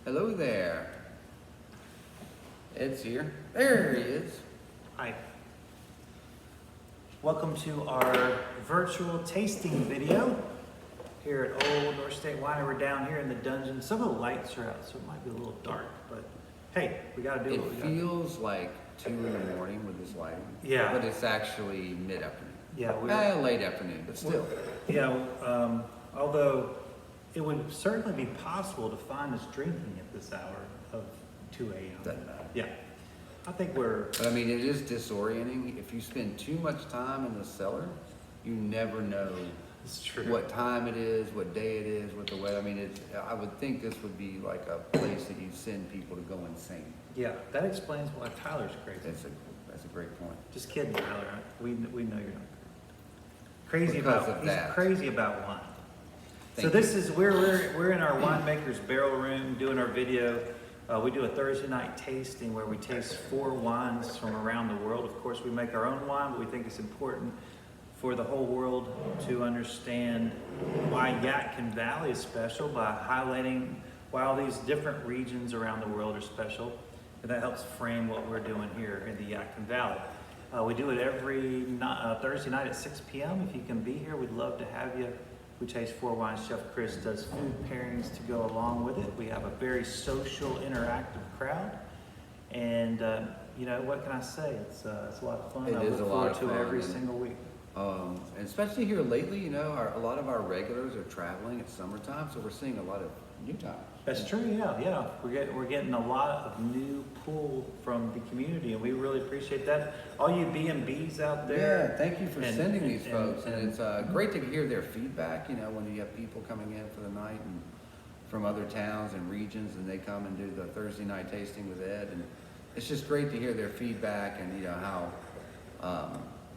Hello there. Ed's here. There he is. Hi. Welcome to our virtual tasting video here at Old North State Winery. We're down here in the dungeon. Some of the lights are out, so it might be a little dark, but hey, we gotta do what we gotta do. It feels like 2 in the morning with this lighting. Yeah. But it's actually mid-afternoon. Yeah, late afternoon, but still. Although it would certainly be possible to find us drinking at this hour of 2 a.m. Doesn't matter. Yeah. I think we're... But I mean, it is disorienting. If you spend too much time in the cellar, you never know It's true. what time it is, what day it is, what the weather. I mean, I would think this would be like a place that you send people to go insane. Yeah, that explains why Tyler's crazy. That's a great point. Just kidding, Tyler. We know you're not crazy Because about. of He's that. crazy about wine. Thank This is we're in our winemaker's barrel room doing our video. We do a Thursday night tasting where we taste 4 wines from around the world. Of course, we make our own wine, but we think it's important for the whole world to understand why Yadkin Valley is special by highlighting why all these different regions around the world are special. And that helps frame what we're doing here in the Yadkin Valley. We do it every Thursday night at 6 p.m. If you can be here, we'd love to have you. We taste 4 wines. Chef Chris does food pairings to go along with it. We have a very social, interactive crowd. And, what can I say? It's a lot of fun. It I is look a lot forward of to fun, it every and- single week. And especially here lately, a lot of our regulars are traveling. It's summertime, so we're seeing a lot of new timers. That's true, yeah. We're getting a lot of new pull from the community, and we really appreciate that. All you B&Bs out there. Yeah, thank you for and- sending these and- folks, and and- it's great to hear their feedback. When you have people coming in for the night and from other towns and regions, and they come and do the Thursday night tasting with Ed, and it's just great to hear their feedback and how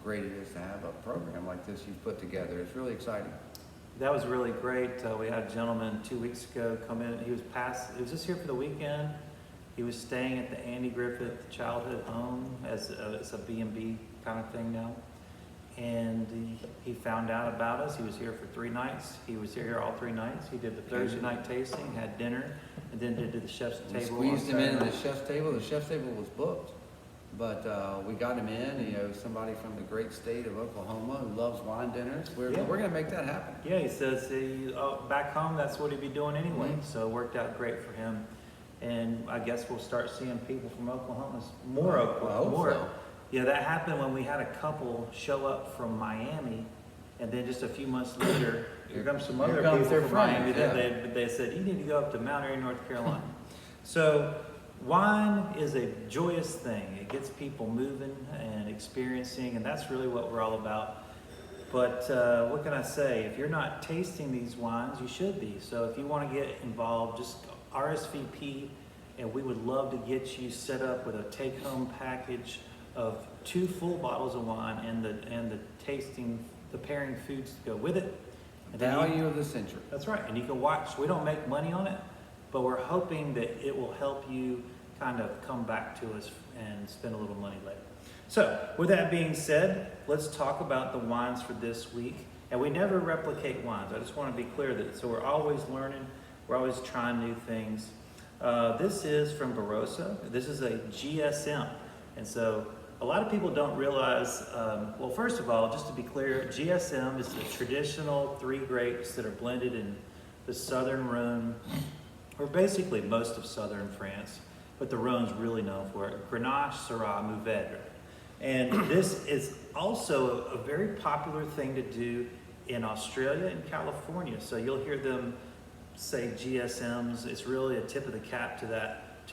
great it is to have a program like this you've put together. It's really exciting. That was really great. We had a gentleman 2 weeks ago come in. He was just here for the weekend. He was staying at the Andy Griffith Childhood Home as a B&B kind of thing now. And he found out about us. He was here for 3 nights. He was here all 3 nights. He did the Thursday night tasting, had dinner, and then did the chef's We table. squeezed him in Saturday. the chef's table. The chef's table was booked, but we got him in. Somebody from the great state of Oklahoma who loves wine dinners. We're going to make that happen. Yeah, he says back home that's what he'd be doing anyway. Mhm. So it worked out great for him. And I guess we'll start seeing people from Oklahoma, more Oklahoma. I hope more. so. Yeah, that happened when we had a couple show up from Miami, and then just a few months later, here comes some Here other comes people their from friends, Miami. yeah. Then they said, you need to go up to Mount Airy, North Carolina. So wine is a joyous thing. It gets people moving and experiencing, and that's really what we're all about. But what can I say? If you're not tasting these wines, you should be. So if you want to get involved, just RSVP, and we would love to get you set up with a take-home package of 2 full bottles of wine and the tasting, the pairing foods to go with it. And then Value of the century. that's right, and you can watch. We don't make money on it, but we're hoping that it will help you kind of come back to us and spend a little money later. So, with that being said, let's talk about the wines for this week. And we never replicate wines. I just want to be clear that, so we're always learning, we're always trying new things. This is from Barossa. This is a GSM. And so, a lot of people don't realize, well, first of all, just to be clear, GSM is the traditional 3 grapes that are blended in the southern Rhone, or basically most of southern France, but the Rhone's really known for it. Grenache, Syrah, Mourvedre. And this is also a very popular thing to do in Australia and California. So you'll hear them say GSMs. It's really a tip of the cap to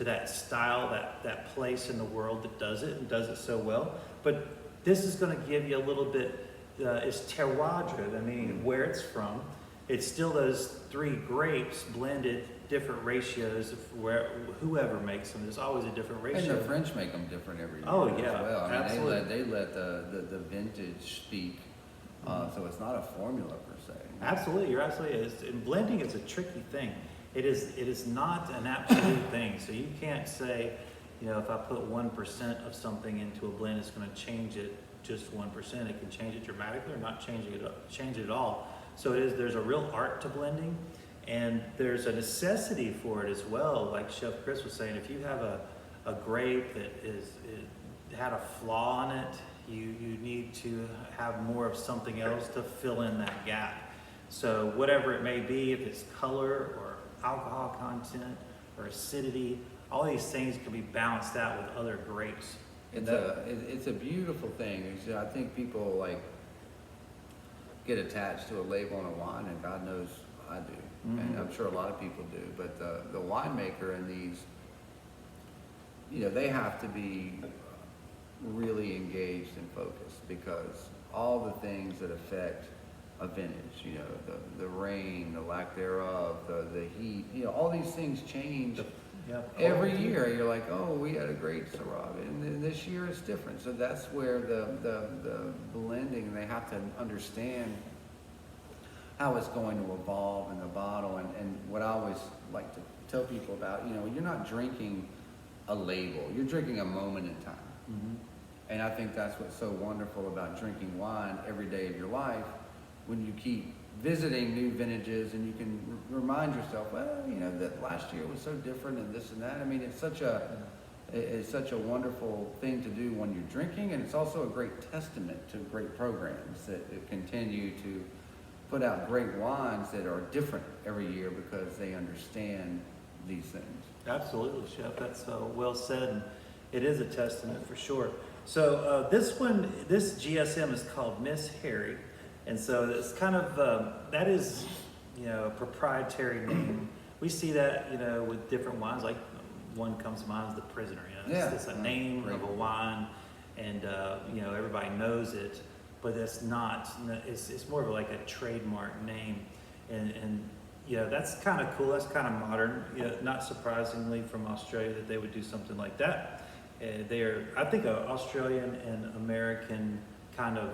that style, that place in the world that does it and does it so well. But this is going to give you a little bit, it's terroir driven, meaning where it's from. It's still those 3 grapes blended, different ratios of whoever makes them. There's always a different ratio. And the French make them different every year Oh, as yeah, well. I mean, absolutely. they let the vintage speak, so it's not a formula per se. Absolutely, you're absolutely. And blending is a tricky thing. It is not an absolute thing. So you can't say, if I put 1% of something into a blend, it's going to change it just 1%. It can change it dramatically or not change it at all. So there's a real art to blending. And there's a necessity for it as well. Like Chef Chris was saying, if you have a grape that had a flaw in it, you need to have more of something else to fill in that gap. So whatever it may be, if it's color or alcohol content or acidity, all these things can be balanced out with other grapes. It's a beautiful thing. I think people like get attached to a label on a wine, and God knows I do. And I'm sure a lot of people do, but the winemaker in these, they have to be really engaged and focused, because all the things that affect a vintage, the rain, the lack thereof, the heat, all these things change every year. You're like, oh, we had a great Syrah, and then this year it's different. So that's where the blending, they have to understand how it's going to evolve in the bottle. And what I always like to tell people about, you're not drinking a label, you're drinking a moment in time. And I think that's what's so wonderful about drinking wine every day of your life, when you keep visiting new vintages and you can remind yourself, well, that last year was so different and this and that. I mean, it's such a wonderful thing to do when you're drinking, and it's also a great testament to great programs that continue to put out great wines that are different every year because they understand these things. Absolutely, Chef. That's well said, and it is a testament for sure. So this GSM is called Miss Harry, and so it's kind of that is a proprietary name. We see that with different wines. Like one comes to mind is the Prisoner. It's a name of a wine, and everybody knows it. But it's not. It's more of like a trademark name, and that's kind of cool. That's kind of modern. Not surprisingly from Australia that they would do something like that. I think, Australian and American kind of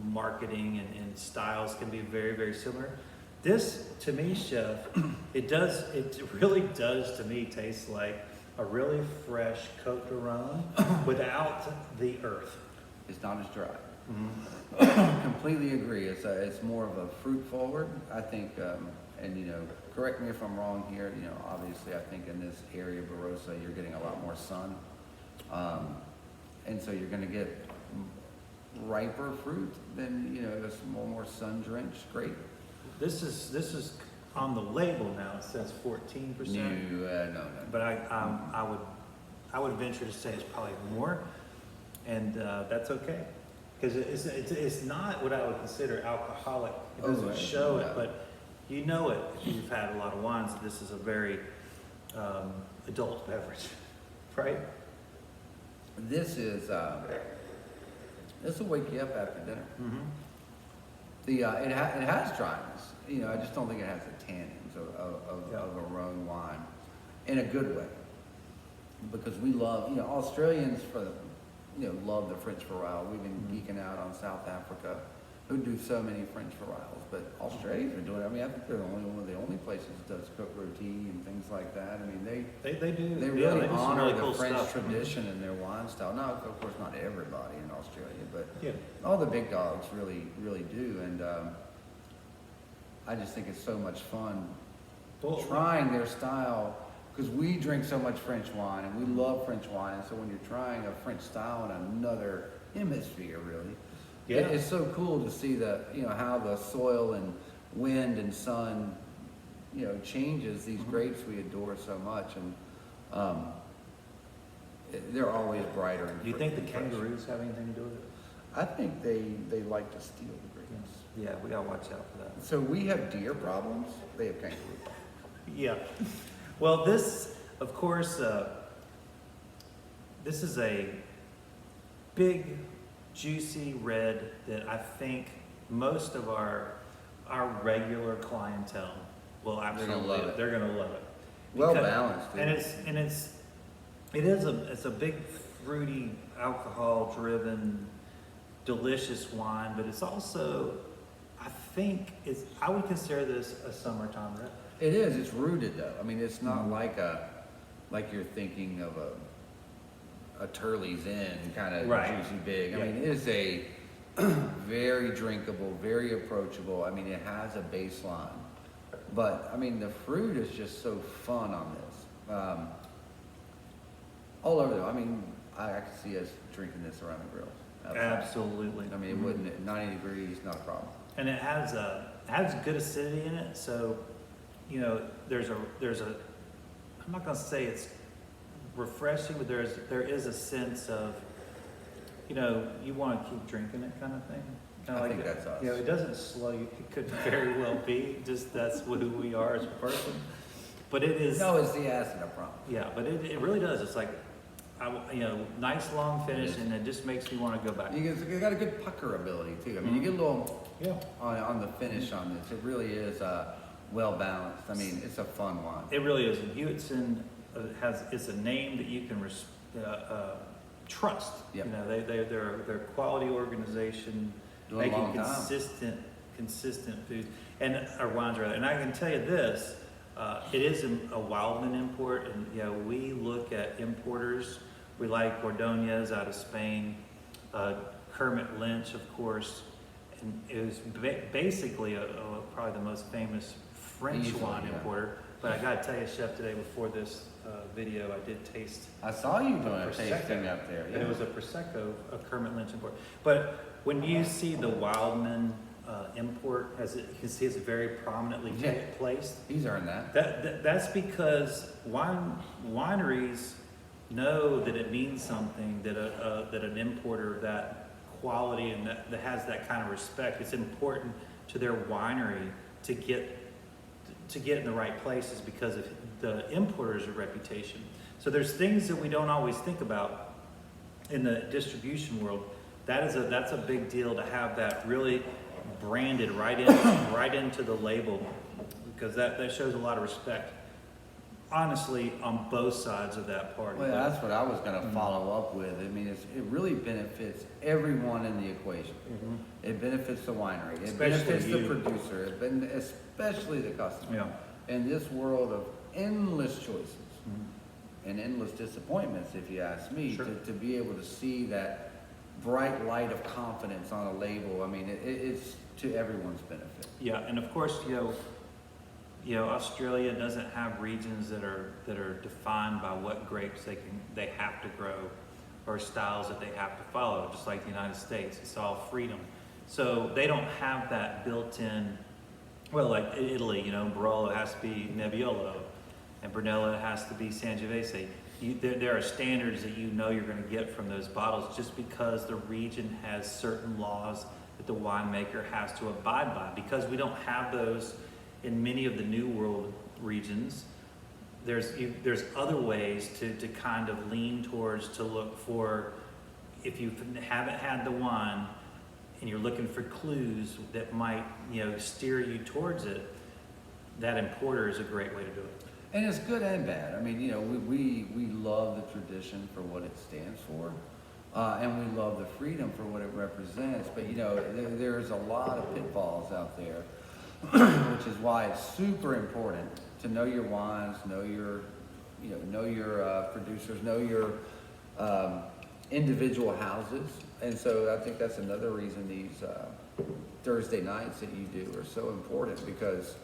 marketing and styles can be very, very similar. This, to me, Chef, it really does to me taste like a really fresh Côte d'Aron without the earth. It's not as dry. Completely agree. It's more of a fruit forward, I think, and correct me if I'm wrong here. Obviously, I think in this area of Barossa, you're getting a lot more sun, and so you're going to get riper fruit than this more sun-drenched grape. This is on the label now. It says 14%. No. But I would venture to say it's probably more, and that's okay. Because it's not what I would consider alcoholic. It doesn't show it, but you know it if you've had a lot of wines. This is a very adult beverage, right? This will wake you up after dinner. It has dryness. I just don't think it has the tannins of a Rhone wine in a good way, because we love Australians love the French variety. We've been geeking out on South Africa, who do so many French varietals, but Australians are doing it. I mean, I think they're one of the only places that does cooked roti and things like that. I mean, they do. They really honor the cool French tradition in their wine style. Now, of course, not everybody in Australia, but all the big dogs really, really do. And I just think it's so much fun trying their style, because we drink so much French wine and we love French wine. And so when you're trying a French style in another hemisphere, really, it's so cool to see how the soil and wind and sun, changes these grapes we adore so much. And they're always brighter. Do you think the kangaroos have anything to do with it? I think they like to steal the grapes. Yeah, we gotta watch out for that. So we have deer problems. They have kangaroos. Yeah. Well, this, of course, this is a big, juicy red that I think most of our regular clientele will absolutely love it. They're gonna love it. Well balanced. And it's a big, fruity, alcohol-driven, delicious wine, but it's also, I would consider this a summertime red. It is. It's rooted though. I mean, it's not like you're thinking of a Turley's Inn kind of juicy big. I mean, it is a very drinkable, very approachable. I mean, it has a baseline But I mean, the fruit is just so fun on this. All over though. I mean, I can see us drinking this around the grill. outside. Absolutely. I mean, it wouldn't, at 90 degrees, not a problem. And it has good acidity in it, so you know there's a I'm not gonna say it's refreshing, but there is a sense of, you know, you want to keep drinking it kind of thing. Kinda I like think that's us. You know, it doesn't slow you. It could very well be just that's who we are as a person. But it is. No, it's the acid, I promise. Yeah, but it really does. It's like, you know, nice long finish, and it just makes me want to go back. You got a good pucker ability too. I mean, you get a little on the finish on this. It really is well balanced. I mean, it's a fun wine. It really is. And Hewittson it's a name that you can trust. Yep. You know, they're a quality organization, Doing a making long time. consistent food and or wines rather. And I can tell you this, it is a Wildman import, and you know, we look at importers. We like Ordonez out of Spain, Kermit Lynch, of course, and it was basically probably the most famous French Easily, wine yeah. importer. But I gotta tell you, Chef, today before this video, I did taste. I saw you doing a Prosecco. tasting up there. And it was a Prosecco, a Kermit Lynch import. But when you see the Wildman import, you can see it's very prominently placed. He's earned that. That's because wineries know that it means something, that that an importer of that quality and that has that kind of respect. It's important to their winery to get in the right places because of the importer's reputation. So there's things that we don't always think about in the distribution world. That's a big deal to have that really branded right into the label, because that shows a lot of respect, honestly, on both sides of that party. Well, that's what I was going to follow up with. I mean, it really benefits everyone in the equation. Mm-hmm. It benefits the winery. It Especially benefits you. the producer. Especially the customer. Yeah. In this world of endless choices and endless disappointments, if you ask me, Sure. to be able to see that bright light of confidence on a label, I mean, it's to everyone's benefit. Yeah, and of course, you know, Australia doesn't have regions that are defined by what grapes they have to grow, or styles that they have to follow, just like the United States. It's all freedom. So they don't have that built-in. Well, like Italy, you know, Barolo has to be Nebbiolo, and Brunello has to be Sangiovese. There are standards that you know you're going to get from those bottles just because the region has certain laws that the winemaker has to abide by. Because we don't have those in many of the New World regions, there's other ways to kind of lean towards, to look for, if you haven't had the wine and you're looking for clues that might, you know, steer you towards it, that importer is a great way to do it. And it's good and bad. I mean, you know, we love the tradition for what it stands for, and we love the freedom for what it represents. But, you know, there's a lot of pitfalls out there, which is why it's super important to know your wines, know your producers, know your individual houses. And so I think that's another reason these Thursday nights that you do are so important, because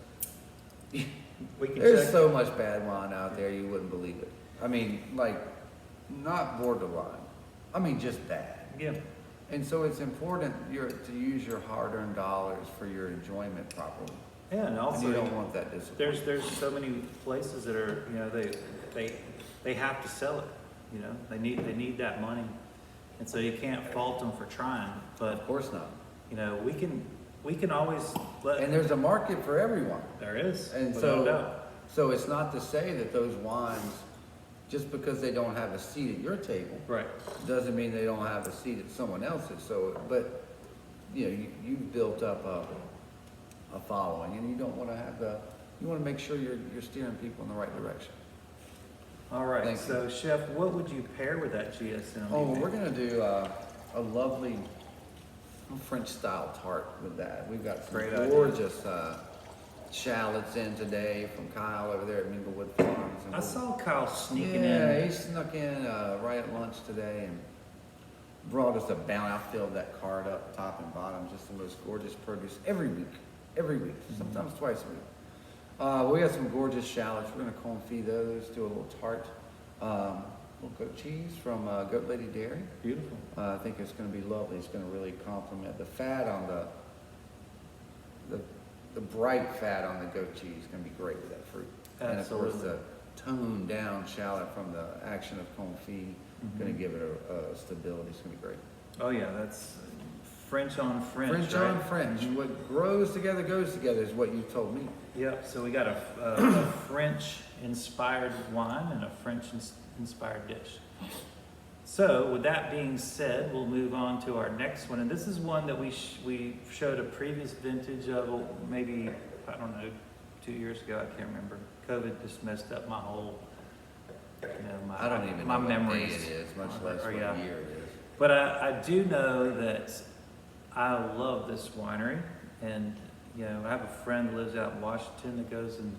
there's so much bad wine out there, you wouldn't believe it. I mean, like, not borderline. I mean, just bad. Yeah. And so it's important to use your hard-earned dollars for your enjoyment properly. Yeah, and also And you don't want that disappointment. there's so many places that are, you know, they have to sell it. You know, they need that money, and so you can't fault them for trying. But Of course not. you know, we can always let. And there's a market for everyone. There is, And without a doubt. so it's not to say that those wines, just because they don't have a seat at your table, Right. doesn't mean they don't have a seat at someone else's. So, but, you know, you've built up a following, and you don't want to you want to make sure you're steering people in the right direction. All right. Thank So, Chef, what would you pair with that GSM? Oh, well, we're going to do a lovely French style tart with that. We've got some Great idea. gorgeous shallots in today from Kyle over there at Minglewood Farms. And I saw Kyle sneaking yeah, in. he snuck in right at lunch today and brought us a bounty. I filled that cart up top and bottom, just the most gorgeous produce every week, sometimes twice a week. We got some gorgeous shallots. We're gonna confit those, do a little tart. Little goat cheese from Goat Lady Dairy. Beautiful. I think it's gonna be lovely. It's gonna really complement the fat on the bright fat on the goat cheese is gonna be great with that fruit. And of course, Absolutely. the toned down shallot from the action of confit, gonna give it a stability. It's gonna be great. Oh yeah, that's French on French. French right? on French. What grows together goes together is what you told me. Yep. So we got a French-inspired wine and a French-inspired dish. So with that being said, we'll move on to our next one, and this is one that we showed a previous vintage of, maybe I don't know, 2 years ago. I can't remember. COVID just messed up my whole, I don't even my know memories. what day it is, much less what yeah. year it is. But I do know that I love this winery, and I have a friend that lives out in Washington that goes and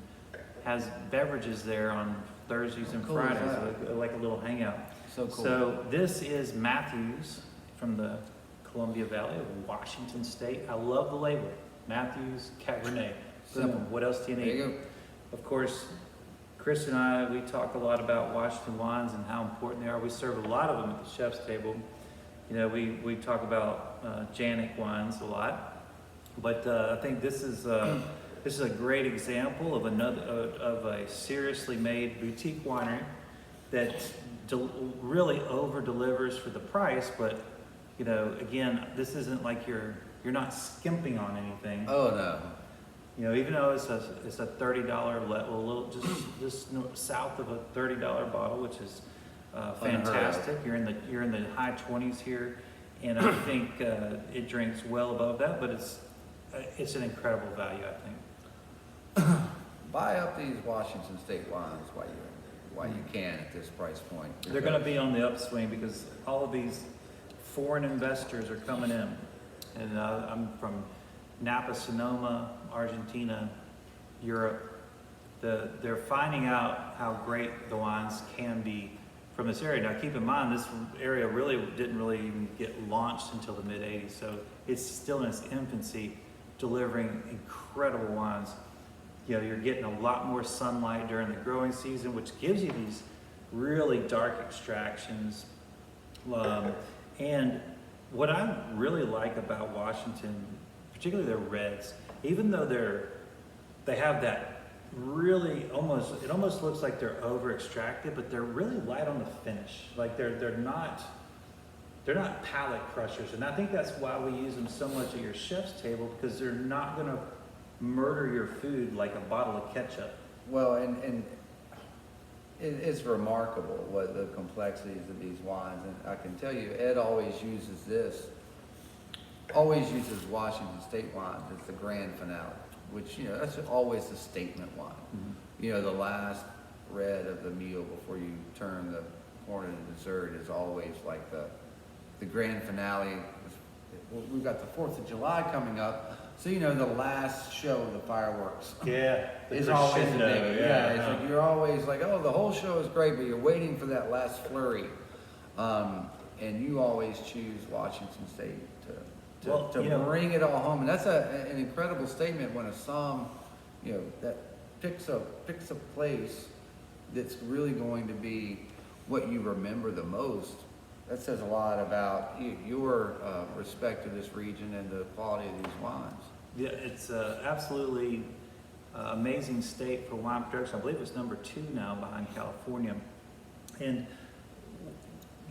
has beverages there on Thursdays and Cool is Fridays, like a little hangout. So cool. So this is Matthews from the Columbia Valley of Washington State. I love the label, Matthews Cabernet. Simple. Boom. What else do you There need? you go. Of course, Chris and I, we talk a lot about Washington wines and how important they are. We serve a lot of them at the chef's table. We talk about Janik wines a lot, but I think this is a great example of a seriously made boutique winery that really over delivers for the price. But again, this isn't like you're not skimping on anything. Oh no. Even though it's a $30 level, just south of a $30 bottle, which is fantastic. You're in the high 20s here, and I think it drinks well above that. But it's an incredible value, I think. Buy up these Washington State wines while you can at this price point. They're going to be on the upswing because all of these foreign investors are coming in, and I'm from Napa, Sonoma, Argentina, Europe. They're finding out how great the wines can be from this area. Now keep in mind, this area didn't really even get launched until the mid 80s. So it's still in its infancy, delivering incredible wines. You're getting a lot more sunlight during the growing season, which gives you these really dark extractions. And what I really like about Washington, particularly their reds, even though they have that really it almost looks like they're over extracted, but they're really light on the finish. Like they're not palate crushers, and I think that's why we use them so much at your chef's table, because they're not going to murder your food like a bottle of ketchup. Well, and it's remarkable what the complexities of these wines. And I can tell you, Ed always uses Washington State wines as the grand finale, which, that's always the statement wine. Mm-hmm. The last red of the meal before you turn the corner to dessert is always like the grand finale. We've got the 4th of July coming up, so the last show of the fireworks. Yeah, It's always a big, yeah. It's like you're always like, oh, the whole show is great, but you're waiting for that last flurry, and you always choose Washington State to bring it all home, and that's an incredible statement when a somm, that picks a place that's really going to be what you remember the most. That says a lot about your respect to this region and the quality of these wines. Yeah, it's absolutely amazing state for wine production. I believe it's number 2 now behind California. And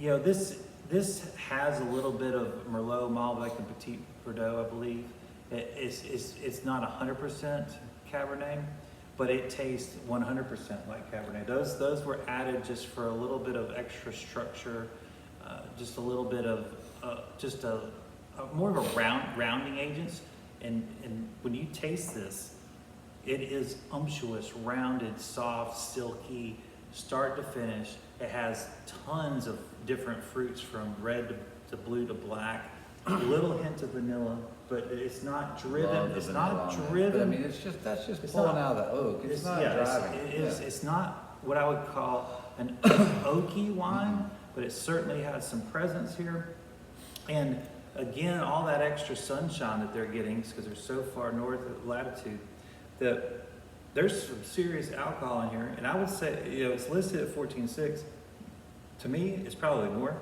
this has a little bit of Merlot, Malbec, and Petit Verdot, I believe. It's not 100% Cabernet, but it tastes 100% like Cabernet. Those were added just for a little bit of extra structure, just a little bit of more of a rounding agents. And when you taste this, it is umptuous, rounded, soft, silky, start to finish. It has tons of different fruits from red to blue to black. A little hint of vanilla, but it's not driven. It's not driven. But, I mean, that's just pulling out of the oak. It's not driving. It's not what I would call an oaky wine, but it certainly has some presence here. And again, all that extra sunshine that they're getting, because they're so far north of latitude, the there's some serious alcohol in here, and I would say, it's listed at 14.6. To me, it's probably more.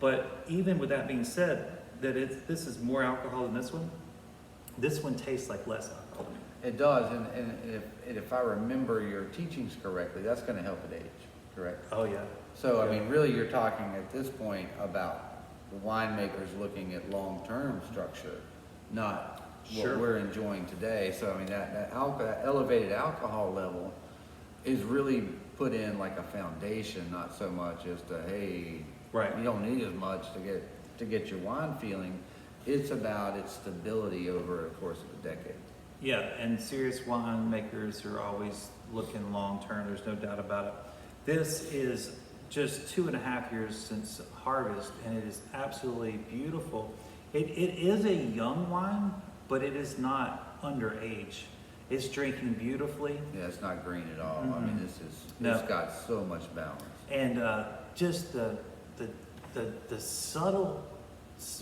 But even with that being said, this is more alcohol than this one. This one tastes like less alcohol. It does, and if I remember your teachings correctly, that's going to help at age, correct? Oh yeah. So, I mean, really, you're talking at this point about the winemakers looking at long-term structure, not what we're enjoying today. So, I mean, that elevated alcohol level is really put in like a foundation, not so much as to, hey, right, you don't need as much to get your wine feeling. It's about its stability over the course of a decade. Yeah, and serious winemakers are always looking long-term. There's no doubt about it. This is just 2.5 years since harvest, and it is absolutely beautiful. It is a young wine, but it is not underage. It's drinking beautifully. Yeah, it's not green at all. I mean, it's got so much balance. And just the subtle,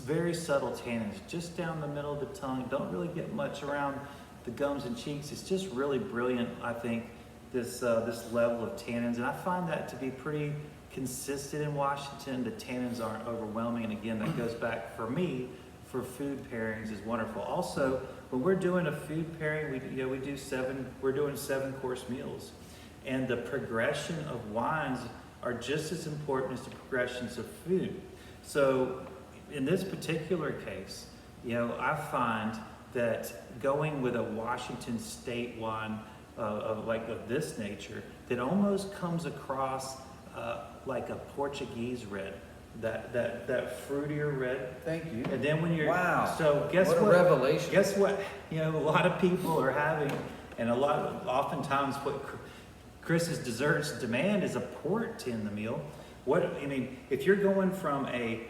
very subtle tannins just down the middle of the tongue. Don't really get much around the gums and cheeks. It's just really brilliant, I think, this level of tannins. And I find that to be pretty consistent in Washington. The tannins aren't overwhelming. And again, that goes back for me, for food pairings is wonderful. Also, when we're doing a food pairing, we're doing 7-course meals. And the progression of wines are just as important as the progressions of food. So in this particular case, I find that going with a Washington State wine of this nature, that almost comes across like a Portuguese red, that fruitier red. Thank you. And then when you're wow, guess what what? A revelation. Guess what? A lot of people are having, and oftentimes what Chris's desserts demand is a port in the meal. If you're going from a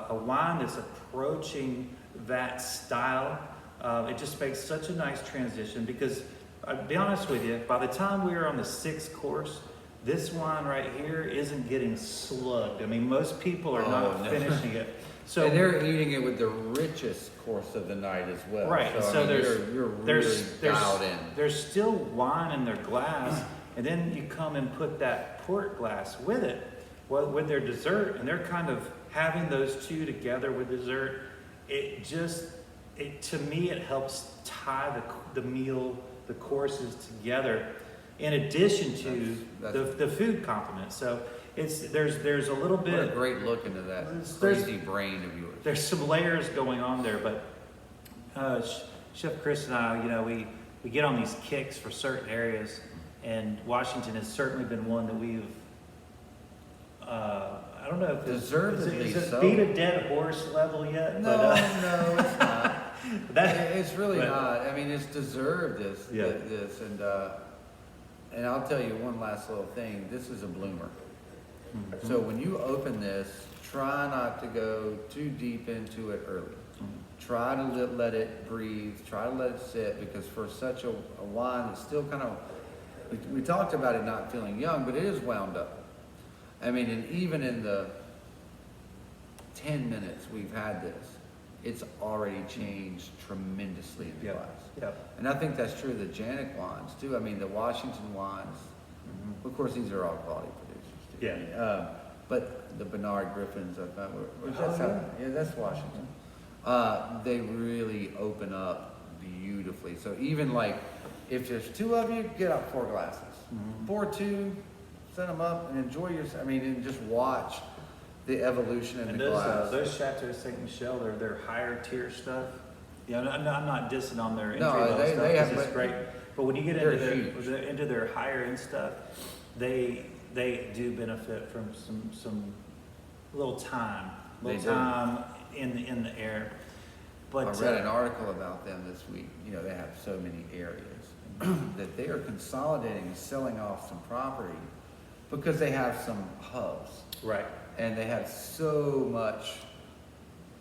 wine that's approaching that style, it just makes such a nice transition, because I'll be honest with you, by the time we are on the 6th course, this wine right here isn't getting slugged. I mean, most people are not finishing it. So and they're eating it with the richest course of the night as well. Right. So you're really dialed in. There's still wine in their glass, and then you come and put that port glass with it, with their dessert, and they're kind of having those two together with dessert. To me, it helps tie the meal, the courses together, in addition to the food complement. So there's a little bit. What a great look into that crazy brain of yours. There's some layers going on there, but Chef Chris and I, we get on these kicks for certain areas, and Washington has certainly been one that we've. I don't know if deservedly is it so. beat a dead horse level yet? No, no, it's not. It's really but, not. I mean, it's deserved this, and I'll tell you one last little thing. This is a bloomer. Mm-hmm. So when you open this, try not to go too deep into it early. Mm-hmm. Try to let it breathe. Try to let it sit, because for such a wine that's still kind of, we talked about it not feeling young, but it is wound up. I mean, and even in the 10 minutes we've had this, it's already changed tremendously in the glass. Yep. And I think that's true of the Janik wines too. I mean, the Washington wines, of course, these are all quality producers too. Yeah. But the Bernard Griffins, I thought, that's Washington. They really open up beautifully. So even like, if there's 2 of you, get out 4 glasses. Pour 2, set them up, and enjoy yourself. I mean, and just watch the evolution in the glass. Those Chateau Ste. Michelle, they're higher tier stuff. I'm not dissing on their entry level stuff, because it's great. But when you get into their higher end stuff, they do benefit from some little time in the air. But I read an article about them this week. They have so many areas that they are consolidating and selling off some property, because they have some hubs. Right. And they have so much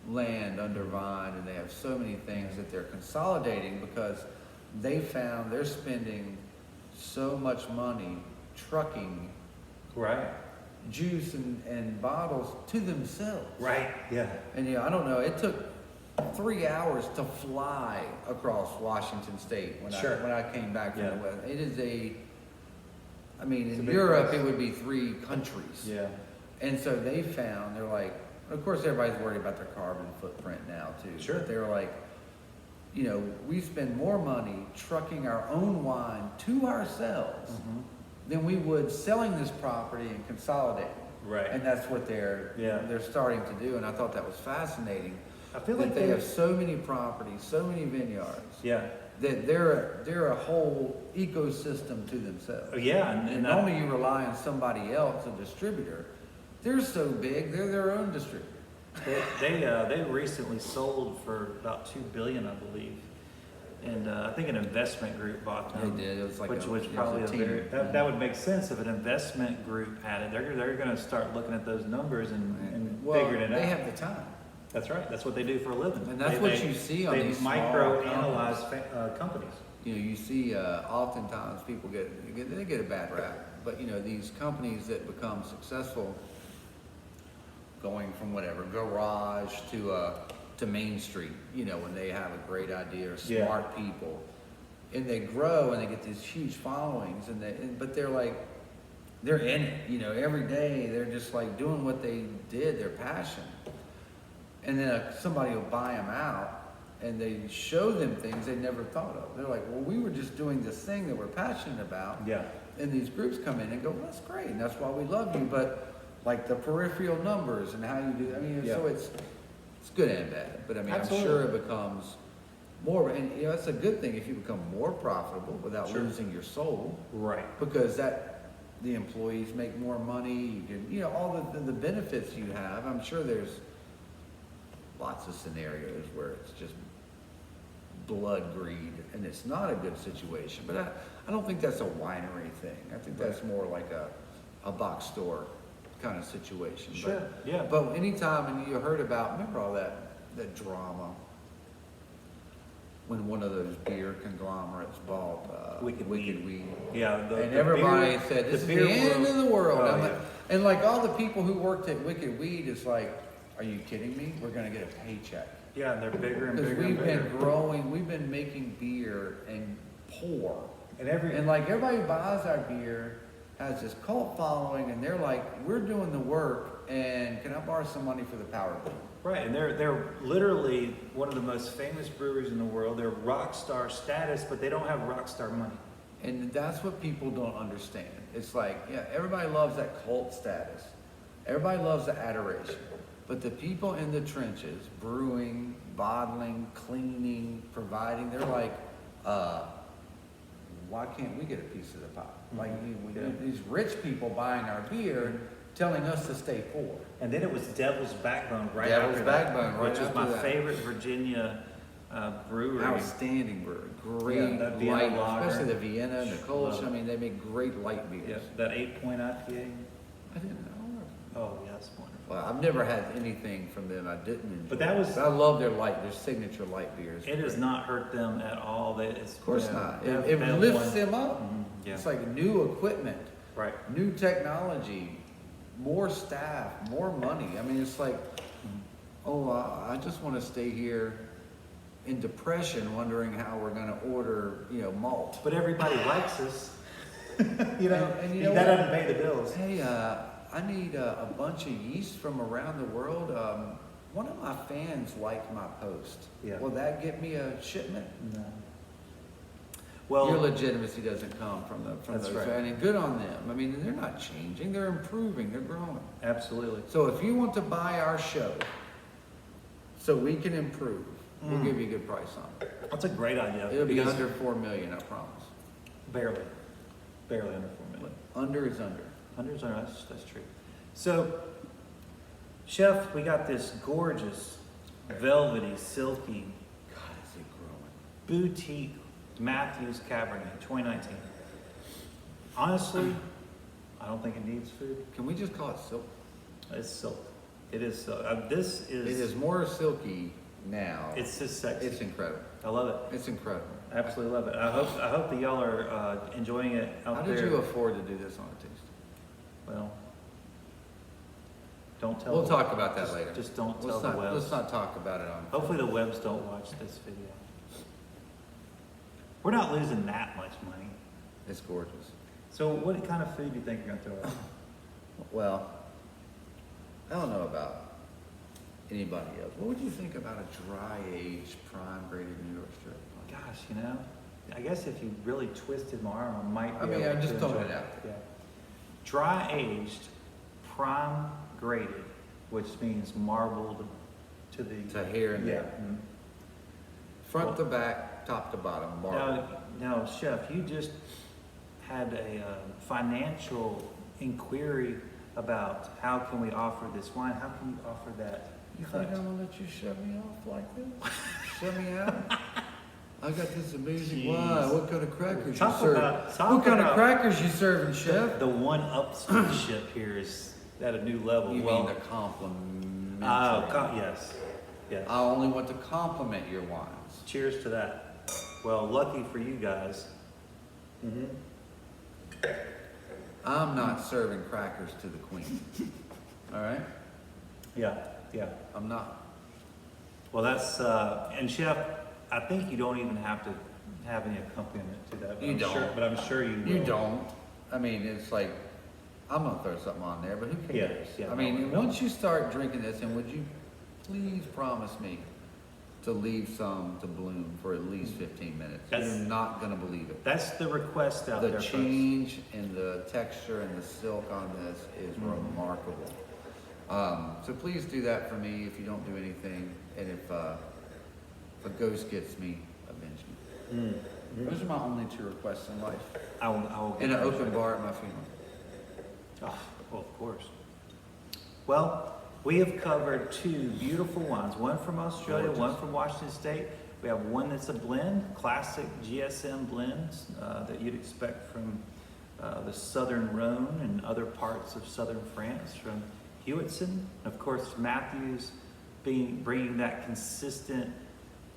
land under vine, and they have so many things that they're consolidating, because they found they're spending so much money trucking juice and bottles to themselves. Right. Yeah. And I don't know, it took 3 hours to fly across Washington State when Sure. when I came back from Yeah. the West. It is I mean, It's a in big Europe, place. it would be 3 countries. Yeah. And so they found, they're like, of course, everybody's worried about their carbon footprint now too. Sure. But they're like, you know, we spend more money trucking our own wine to ourselves Mhm. than we would selling this property and consolidating. Right. And that's what they're Yeah. they're starting to do. And I thought that was fascinating. I feel that like they have so many properties, so many vineyards, Yeah. that they're a whole ecosystem to themselves. Oh, yeah. And normally you rely on somebody else, a distributor. They're so big, they're their own distributor. They recently sold for about $2 billion, I believe, and I think an investment group bought them. They did. It was like which a- was it was probably a a team. very that would make sense if an investment group had it. They're going to start looking at those numbers and Well, figuring it out. they have the time. That's right. That's what they do for a living. And that's what you see on they these small micro-analyze companies. You know, you see oftentimes people they get a bad rap, but you know, these companies that become successful, going from whatever garage to Main Street, you know, when they have a great idea or Yeah. smart people, and they grow and they get these huge followings, but they're like, they're in it, you know, every day they're just like doing what they did, their passion, and then somebody will buy them out and they show them things they never thought of. They're like, well, we were just doing this thing that we're passionate about. Yeah. And these groups come in and go, well, that's great, and that's why we love you, but like the peripheral numbers and how you do, I mean, Yeah. so it's good and bad, but I mean, Absolutely. I'm sure it becomes more, and you know, it's a good thing if you become more profitable without Sure. losing your soul, Right. because the employees make more money, you can, you know, all the benefits you have. I'm sure there's lots of scenarios where it's just blood greed and it's not a good situation, but I don't think that's a winery thing. I think that's more like a box store kind of situation. Sure. Yeah. But anytime, and you heard about, remember all that drama when one of those beer conglomerates bought Wicked Weed. Yeah. And everybody said, this is the end of the world. Oh, I'm yeah. like, and like all the people who worked at Wicked Weed, it's like, are you kidding me? We're gonna get a paycheck. Yeah, and they're bigger and Because bigger and we've bigger. been growing, we've been making beer and pour. And And like everybody who buys our beer has this cult following, and they're like, we're doing the work, and can I borrow some money for the power bill? right, and they're literally one of the most famous breweries in the world. They're rock star status, but they don't have rock star money. And that's what people don't understand. It's like, yeah, everybody loves that cult status. Everybody loves the adoration. But the people in the trenches, brewing, bottling, cleaning, providing, they're like, why can't we get a piece of the pie? Like these rich people buying our beer, telling us to stay poor. And then it was Devil's Backbone right Devil's after that, Backbone right which is after my that. favorite Virginia brewery. Outstanding brewery, great that Vienna light, lager. especially the Vienna and the Kolsch. Love I it. mean, they make great light beers. Yeah, that 8-point IPA. I didn't know. Oh, yeah, that's wonderful. Well, I've never had anything from them I didn't enjoy. But that was- I love their signature light beers. It has not hurt them at all. Of course not. It lifts them up. Yeah. It's like new equipment, Right. new technology, more staff, more money. I mean, it's like, I just want to stay here in depression, wondering how we're going to order, malt. But everybody likes us. you know, And you know that what? doesn't pay the bills. Hey, I need a bunch of yeast from around the world. One of my fans liked my post. Yeah. Will that get me a shipment? No. Your Well, legitimacy doesn't come from That's those. right. And good on them. I mean, they're not changing. They're improving. They're growing. absolutely. So if you want to buy our show so we can improve, we'll Mm. give you a good price on it. That's a great idea. It'll be because- under 4 million, I promise. Barely. Barely under 4 million. Under is under. Hundreds are, that's true. So, Chef, we got this gorgeous, velvety, silky, God, is it growing? boutique Matthews Cabernet 2019. Honestly, I don't think it needs food. Can we just call it silk? It's silk. It is silk. This It is, is more silky now. it's just sexy. It's incredible. I love it. It's incredible. Absolutely love it. I hope that y'all are enjoying it out How there. did you afford to do this on a tasting? Well, Don't tell. We'll talk about that later. Just don't tell Let's the not, webs. let's not talk about it on. Hopefully the webs don't watch this video. We're not losing that much money. It's gorgeous. So what kind of food do you think you're gonna throw out? Well, I don't know about anybody else. What would you think about a dry-aged, prime-graded New York strip? Gosh, you know, I guess if you really twisted my arm, I might be I mean, able I'm just to throwing enjoy it out Yeah. Dry aged, prime graded, which means marbled to the To here and there. Mhm. Front to back, top to bottom, marble. Now, Chef, you just had a financial inquiry about how can we offer this wine? How can we offer that? You think I'm gonna let you shut me off like this? Shut me out? I got this amazing Jeez. wine. What kind of crackers Talk you serving? about- talk What kind of about- crackers you serving, chef? The one-upsmanship here is at a new level. You well, mean the complimentary? yes, yes. I only want to compliment your wines. Cheers to that. Well, lucky for you guys. Mm-hmm. I'm not serving crackers to the queen. All right? Yeah, yeah. I'm not. Well, that's and Chef, I think you don't even have to have any accompaniment to that. But You I'm don't. Sure, but I'm sure you will. You don't. I mean, it's like, I'm gonna throw something on there, but who cares? Yeah, I mean, no. once you start drinking this, and would you please promise me to leave some to bloom for at least 15 minutes? That's- You're not gonna believe it. That's the request out The there, folks. change in the texture and the silk on this is remarkable. So please do that for me if you don't do anything, and if a ghost gets me, avenge me. Those are my only two requests in life. I will In an open bar at my funeral. Oh, well, of course. Well, we have covered two beautiful wines, one from Australia, Gorgeous. one from Washington State. We have one that's a blend, classic GSM blends that you'd expect from the Southern Rhone and other parts of Southern France, from Hewittson. Of course, Matthews bringing that consistent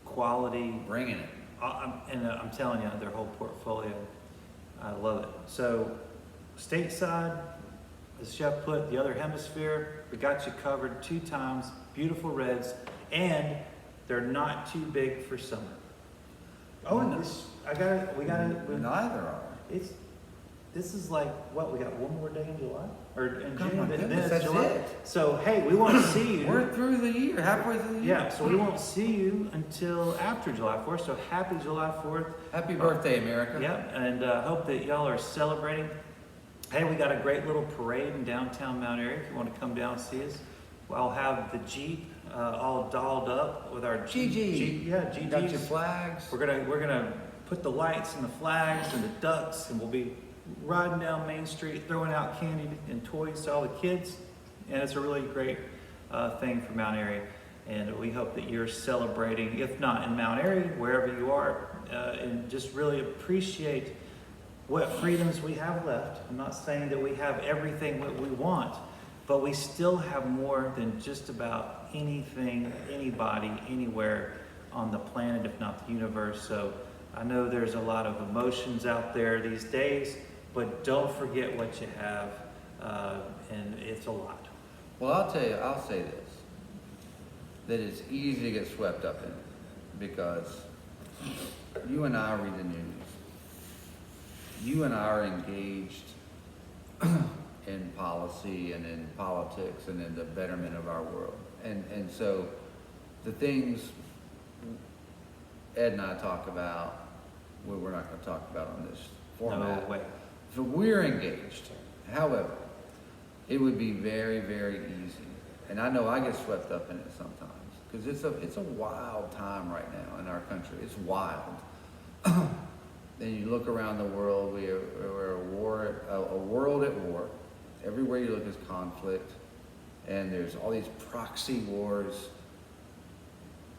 quality. Bringing it. I'm telling you, their whole portfolio, I love it. So, stateside, as Chef put, the other hemisphere, we got you covered 2 times. Beautiful reds, and they're not too big for summer. Oh, and Neither are. This is like what we got one more day in July or in Oh June. my then goodness, it's that's July. it. So hey, we won't see you. We're through the year, halfway through the year. Yeah, so we won't see you until after July 4th. So happy July 4th. Happy birthday, America. Yep, and hope that y'all are celebrating. Hey, we got a great little parade in downtown Mount Airy. If you want to come down and see us, I'll have the Jeep all dolled up with our GG. Yeah, You got your GGs. flags. We're gonna put the lights and the flags and the ducks, and we'll be riding down Main Street, throwing out candy and toys to all the kids. And it's a really great thing for Mount Airy. And we hope that you're celebrating, if not in Mount Airy, wherever you are, and just really appreciate what freedoms we have left. I'm not saying that we have everything that we want, but we still have more than just about anything, anybody, anywhere on the planet, if not the universe. So I know there's a lot of emotions out there these days, but don't forget what you have, and it's a lot. Well, I'll tell you, I'll say this, that it's easy to get swept up in it because you and I read the news. You and I are engaged in policy and in politics and in the betterment of our world. And so the things Ed and I talk about, well, we're not going to talk about on this format. No way. So we're engaged. However, it would be very, very easy, and I know I get swept up in it sometimes, because it's a wild time right now in our country. It's wild. Then you look around the world, we're a world at war. Everywhere you look is conflict, and there's all these proxy wars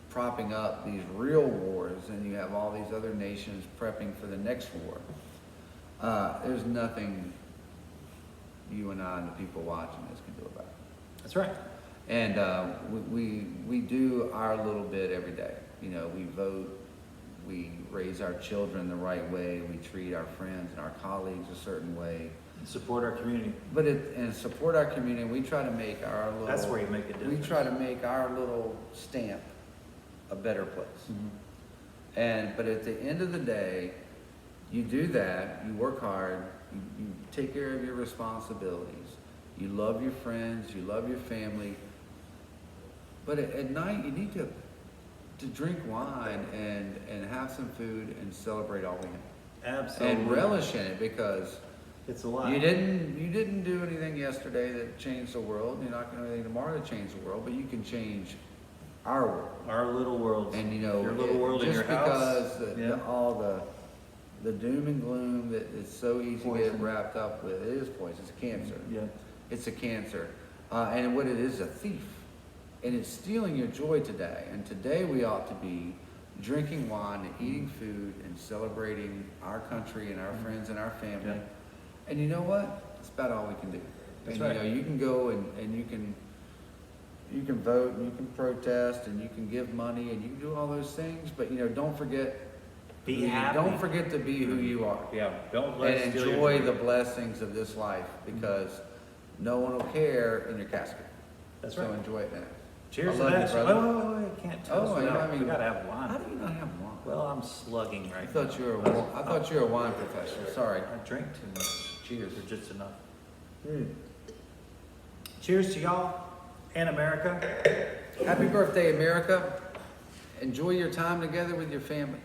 propping up these real wars, and you have all these other nations prepping for the next war. There's nothing you and I and the people watching this can do about it. That's right. And we do our little bit every day. You know, we vote, we raise our children the right way, we treat our friends and our colleagues a certain way. Support our community. and support our community. We try to make our little. That's where you make a difference. We try to make our little stamp a better place. Mhm. But at the end of the day, you do that, you work hard, you take care of your responsibilities, you love your friends, you love your family. But at night, you need to drink wine and have some food and celebrate all we have. Absolutely. And relish in it, because It's a lot. you didn't do anything yesterday that changed the world. You're not going to do anything tomorrow to change the world, but you can change our world. Our little world. And you know, Your little world in just your house. because all the doom and gloom that is so easy to get Poison. wrapped up with, it is poison. It's a cancer. Yeah. It's a cancer, and what it is a thief, and it's stealing your joy today. And today we ought to be drinking wine and eating food and celebrating our country and our friends and our family. Yeah. And you know what? It's about all we can do. That's and right. you know, you can go and you can vote and you can protest and you can give money and you can do all those things, but you know, don't forget. Be happy. Don't forget to be who you are. Yeah. Don't let it And steal your enjoy joy. the blessings of this life, because no one will care in your casket. That's So right. enjoy it now. Cheers I to love that. you, brother. Oh, I can't toast. Oh, without- I mean, we gotta have How wine. do you not have wine? Well, I'm slugging I right thought now. you were I thought you were a wine professional. Sorry. I drink too much. Cheers. Or just enough. Cheers to y'all and America. Happy birthday, America. Enjoy your time together with your family.